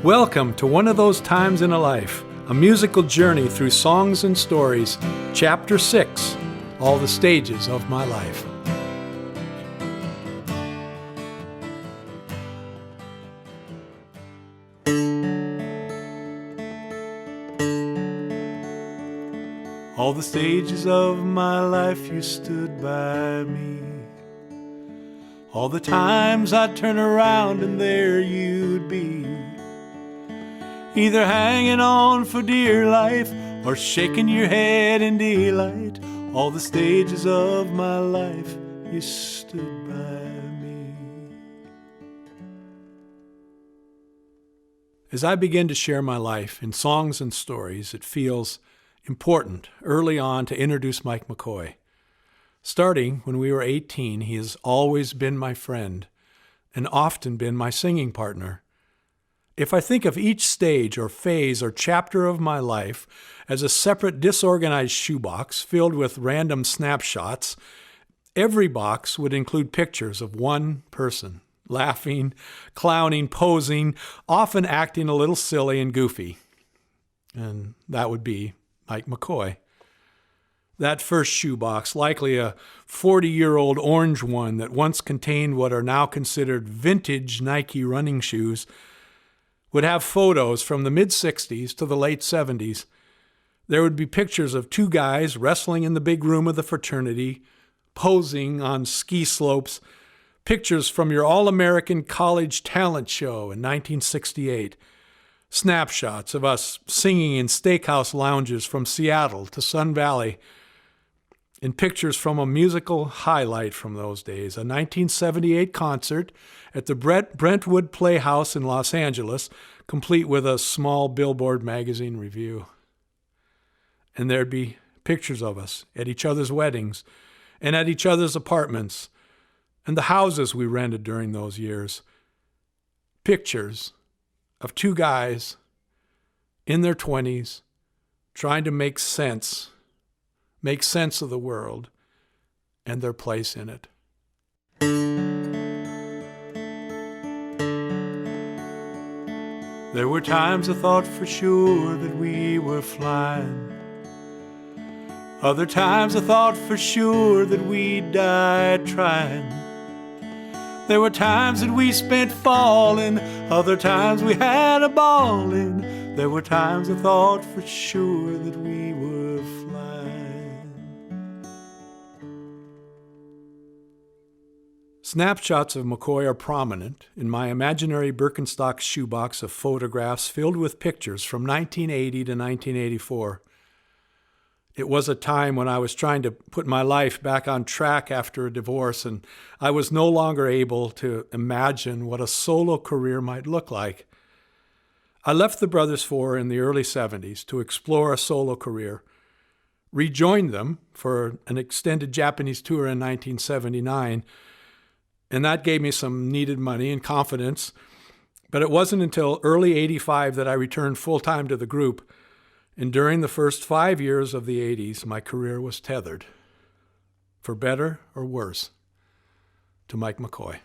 Welcome to One of Those Times in a Life, a musical journey through songs and stories, Chapter 6, All the Stages of My Life. All the stages of my life you stood by me. All the times I'd turn around and there you'd be, either hanging on for dear life or shaking your head in delight. All the stages of my life you stood by me. As I begin to share my life in songs and stories, it feels important early on to introduce Mike McCoy. Starting when we were 18, he has always been my friend and often been my singing partner. If I think of each stage or phase or chapter of my life as a separate disorganized shoebox filled with random snapshots, every box would include pictures of one person, laughing, clowning, posing, often acting a little silly and goofy. And that would be Mike McCoy. That first shoebox, likely a 40-year-old orange one that once contained what are now considered vintage Nike running shoes, would have photos from the mid-'60s to the late '70s. There would be pictures of two guys wrestling in the big room of the fraternity, posing on ski slopes, pictures from your All-American College Talent Show in 1968, snapshots of us singing in steakhouse lounges from Seattle to Sun Valley, and pictures from a musical highlight from those days, a 1978 concert at the Brentwood Playhouse in Los Angeles, complete with a small Billboard magazine review. And there'd be pictures of us at each other's weddings and at each other's apartments and the houses we rented during those years. Pictures of two guys in their 20s trying to make sense of the world and their place in it. There were times I thought for sure that we were flying. Other times I thought for sure that we'd die trying. There were times that we spent falling, other times we had a ballin'. There were times I thought for sure that we were flying. Snapshots of McCoy are prominent in my imaginary Birkenstock shoebox of photographs filled with pictures from 1980 to 1984. It was a time when I was trying to put my life back on track after a divorce, and I was no longer able to imagine what a solo career might look like. I left the Brothers Four in the early 70s to explore a solo career, rejoined them for an extended Japanese tour in 1979, and that gave me some needed money and confidence. But it wasn't until early 85 that I returned full-time to the group. And during the first 5 years of the 80s, my career was tethered, for better or worse, to Mike McCoy.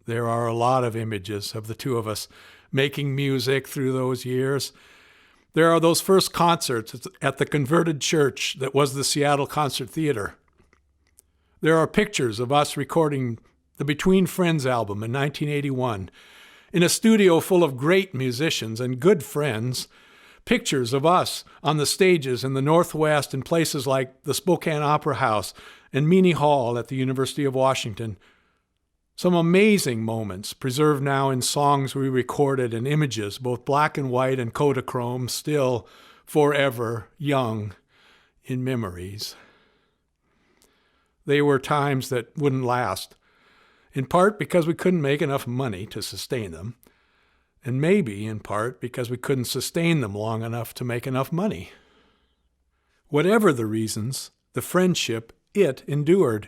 There are a lot of images of the two of us making music through those years. There are those first concerts at the converted church that was the Seattle Concert Theater. There are pictures of us recording the Between Friends album in 1981 in a studio full of great musicians and good friends. Pictures of us on the stages in the Northwest in places like the Spokane Opera House and Meany Hall at the University of Washington. Some amazing moments preserved now in songs we recorded and images, both black and white and Kodachrome, still forever young in memories. They were times that wouldn't last, in part because we couldn't make enough money to sustain them, and maybe in part because we couldn't sustain them long enough to make enough money. Whatever the reasons, the friendship, it endured,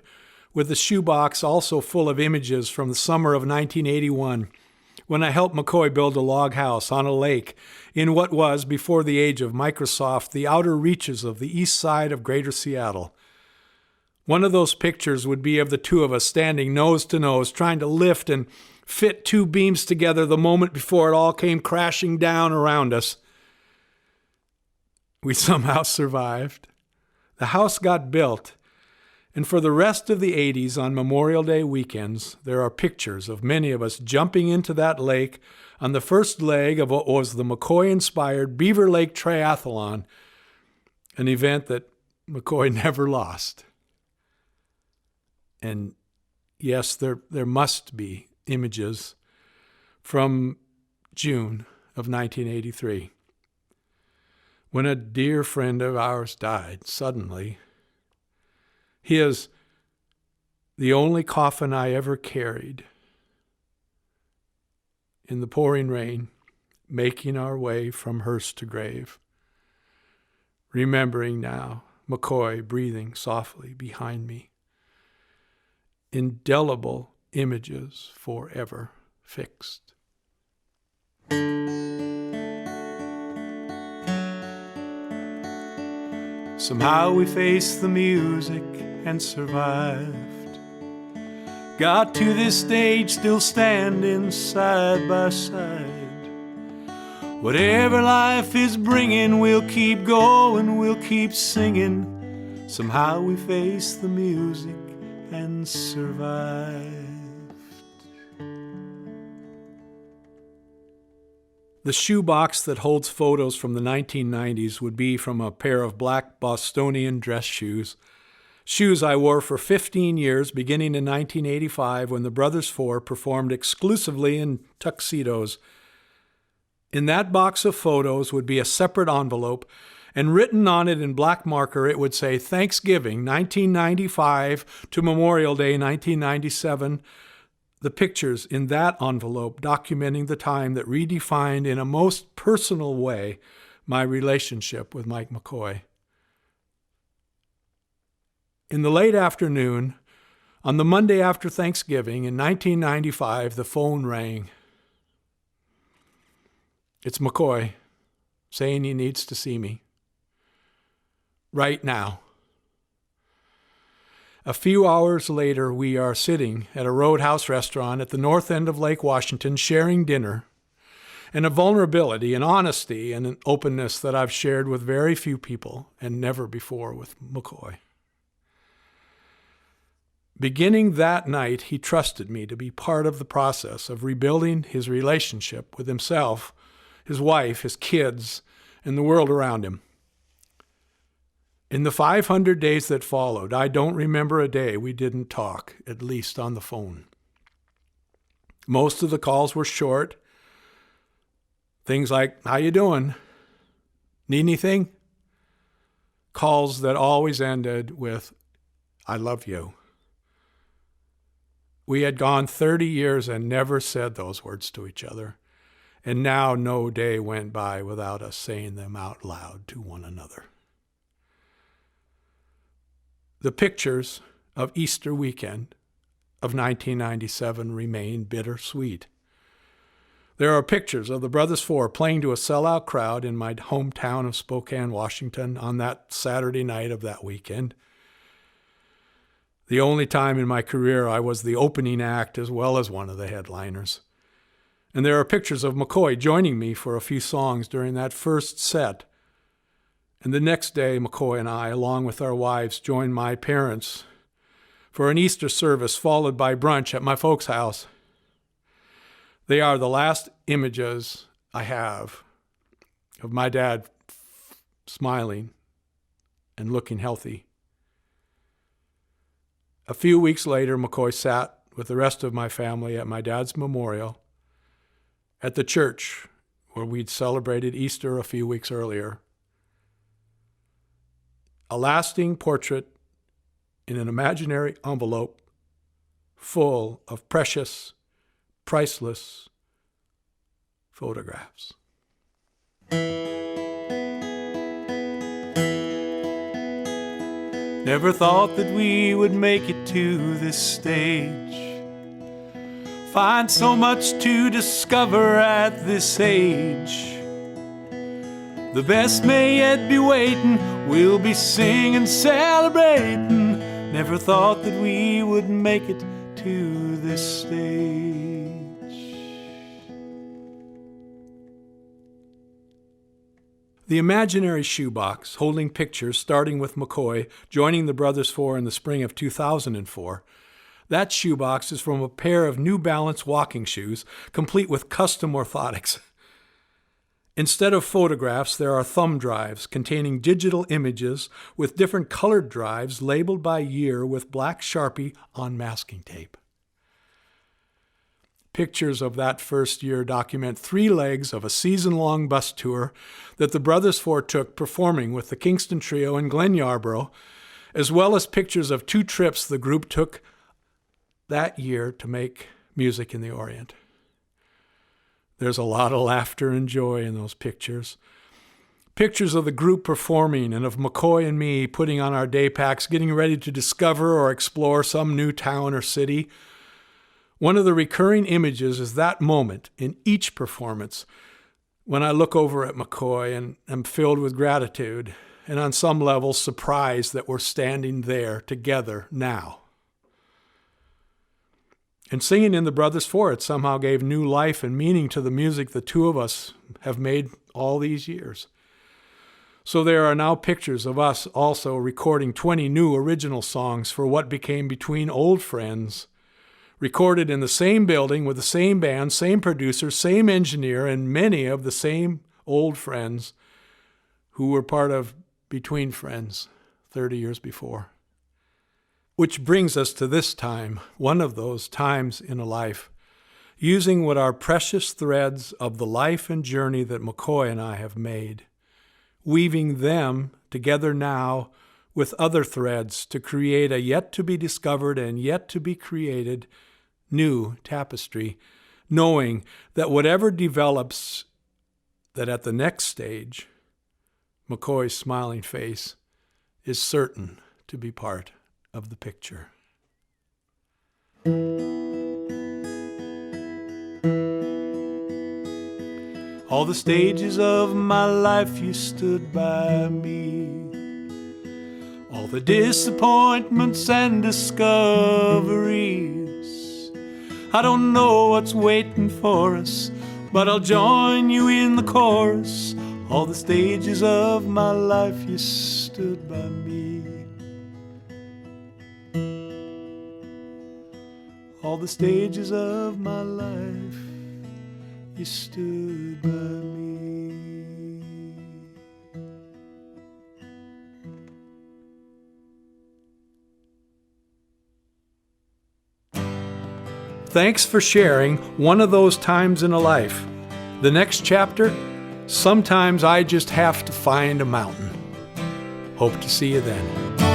with the shoebox also full of images from the summer of 1981, when I helped McCoy build a log house on a lake in what was, before the age of Microsoft, the outer reaches of the east side of Greater Seattle. One of those pictures would be of the two of us standing nose to nose, trying to lift and fit two beams together the moment before it all came crashing down around us. We somehow survived. The house got built, and for the rest of the 80s on Memorial Day weekends, there are pictures of many of us jumping into that lake on the first leg of what was the McCoy-inspired Beaver Lake Triathlon, an event that McCoy never lost. And yes, there must be images from June of 1983, when a dear friend of ours died suddenly. He is the only coffin I ever carried. In the pouring rain, making our way from hearse to grave. Remembering now, McCoy breathing softly behind me. Indelible images forever fixed. Somehow we faced the music and survived. Got to this stage still standing side by side. Whatever life is bringing, we'll keep going, we'll keep singing. Somehow we faced the music and survived. The shoebox that holds photos from the 1990s would be from a pair of black Bostonian dress shoes. Shoes I wore for 15 years, beginning in 1985 when the Brothers Four performed exclusively in tuxedos. In that box of photos would be a separate envelope, and written on it in black marker it would say Thanksgiving 1995 to Memorial Day 1997. The pictures in that envelope documenting the time that redefined in a most personal way my relationship with Mike McCoy. In the late afternoon, on the Monday after Thanksgiving in 1995, the phone rang. It's McCoy saying he needs to see me. Right now. A few hours later, we are sitting at a Roadhouse restaurant at the north end of Lake Washington, sharing dinner, and a vulnerability, an honesty, and an openness that I've shared with very few people and never before with McCoy. Beginning that night, he trusted me to be part of the process of rebuilding his relationship with himself, his wife, his kids, and the world around him. In the 500 days that followed, I don't remember a day we didn't talk, at least on the phone. Most of the calls were short. Things like, how you doing? Need anything? Calls that always ended with, I love you. We had gone 30 years and never said those words to each other. And now no day went by without us saying them out loud to one another. The pictures of Easter weekend of 1997 remain bittersweet. There are pictures of the Brothers Four playing to a sellout crowd in my hometown of Spokane, Washington on that Saturday night of that weekend. The only time in my career I was the opening act as well as one of the headliners. And there are pictures of McCoy joining me for a few songs during that first set. And the next day, McCoy and I, along with our wives, joined my parents for an Easter service followed by brunch at my folks' house. They are the last images I have of my dad smiling and looking healthy. A few weeks later, McCoy sat with the rest of my family at my dad's memorial at the church where we'd celebrated Easter a few weeks earlier. A lasting portrait in an imaginary envelope full of precious, priceless photographs. Never thought that we would make it to this stage. Find so much to discover at this age. The best may yet be waiting. We'll be singing, celebrating. Never thought that we would make it to this stage. The imaginary shoebox, holding pictures starting with McCoy joining the Brothers Four in the spring of 2004, that shoebox is from a pair of New Balance walking shoes, complete with custom orthotics. Instead of photographs, there are thumb drives containing digital images with different colored drives labeled by year with black Sharpie on masking tape. Pictures of that first year document 3 legs of a season-long bus tour that the Brothers Four took performing with the Kingston Trio in Glen Yarborough, as well as pictures of 2 trips the group took that year to make music in the Orient. There's a lot of laughter and joy in those pictures. Pictures of the group performing and of McCoy and me putting on our day packs, getting ready to discover or explore some new town or city. One of the recurring images is that moment in each performance when I look over at McCoy and am filled with gratitude and on some level surprised that we're standing there together now. And singing in the Brothers Four, it somehow gave new life and meaning to the music the two of us have made all these years. So there are now pictures of us also recording 20 new original songs for what became Between Old Friends, recorded in the same building with the same band, same producer, same engineer, and many of the same old friends who were part of Between Friends 30 years before. Which brings us to this time, one of those times in a life, using what are precious threads of the life and journey that McCoy and I have made, weaving them together now with other threads to create a yet-to-be-discovered and yet-to-be-created new tapestry, knowing that whatever develops, that at the next stage, McCoy's smiling face is certain to be part of the picture. All the stages of my life you stood by me, all the disappointments and discoveries. I don't know what's waiting for us, but I'll join you in the chorus. All the stages of my life you stood by me. All the stages of my life, you stood by me. Thanks for sharing one of those times in a life. The next chapter, sometimes I just have to find a mountain. Hope to see you then.